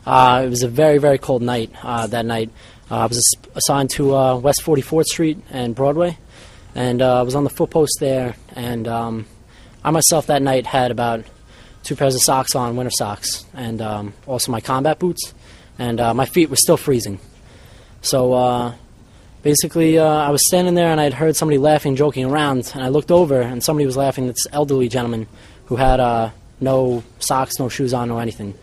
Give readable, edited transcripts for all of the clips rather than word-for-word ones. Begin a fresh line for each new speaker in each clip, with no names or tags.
It was a very, very cold night that night. I was assigned to West 44th Street and Broadway, and I was on the foot post there, and I myself that night had about 2 pairs of socks on, winter socks, and also my combat boots, and my feet were still freezing. So basically I was standing there and I'd heard somebody laughing, joking around, and I looked over and somebody was laughing, this elderly gentleman who had no socks, no shoes on, no anything.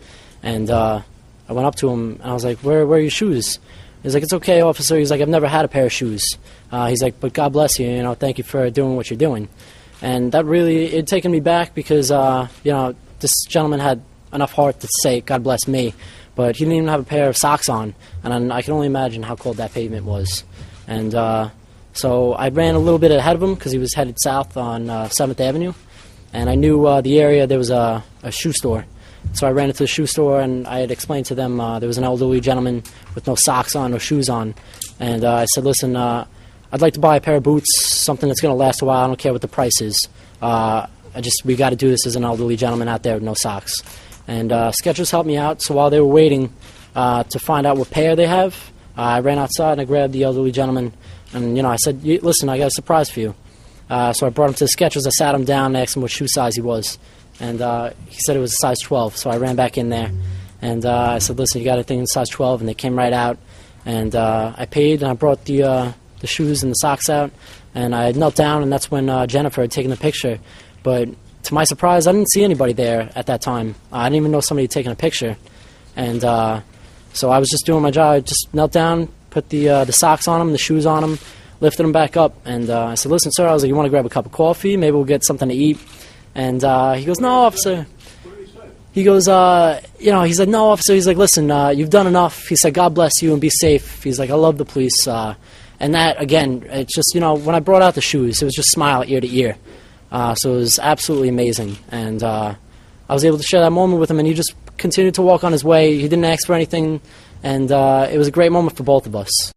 And I went up to him and I was like, where are your shoes? He's like, it's okay, officer. He's like, I've never had a pair of shoes. He's like, but God bless you, thank you for doing what you're doing. And that really, it taken me back because, this gentleman had enough heart to say, God bless me, but he didn't even have a pair of socks on, and I can only imagine how cold that pavement was. And so I ran a little bit ahead of him because he was headed south on 7th Avenue, and I knew the area, there was a shoe store. So I ran into the shoe store, and I had explained to them there was an elderly gentleman with no socks on, no shoes on, and I said, listen, I'd like to buy a pair of boots, something that's going to last a while. I don't care what the price is. We got to do this as an elderly gentleman out there with no socks. And Skechers helped me out, so while they were waiting to find out what pair they have, I ran outside and I grabbed the elderly gentleman, and I said, listen, I got a surprise for you. So I brought him to the Skechers. I sat him down and asked him what shoe size he was, and he said it was a size 12. So I ran back in there, and I said, listen, you got anything in size 12? And they came right out, and I paid, and I brought the shoes and the socks out, and I knelt down, and that's when Jennifer had taken the picture. But to my surprise, I didn't see anybody there at that time. I didn't even know somebody had taken a picture. And so I was just doing my job. I just knelt down, put the socks on him, the shoes on him, lifted him back up. And I said, listen, sir, I was like, you want to grab a cup of coffee? Maybe we'll get something to eat. And he goes, no, officer. He goes, he said, no, officer. He's like, listen, you've done enough. He said, God bless you and be safe. He's like, I love the police. And that, again, it's just, when I brought out the shoes, it was just smile ear to ear. So it was absolutely amazing, and I was able to share that moment with him, and he just continued to walk on his way. He didn't ask for anything, and it was a great moment for both of us.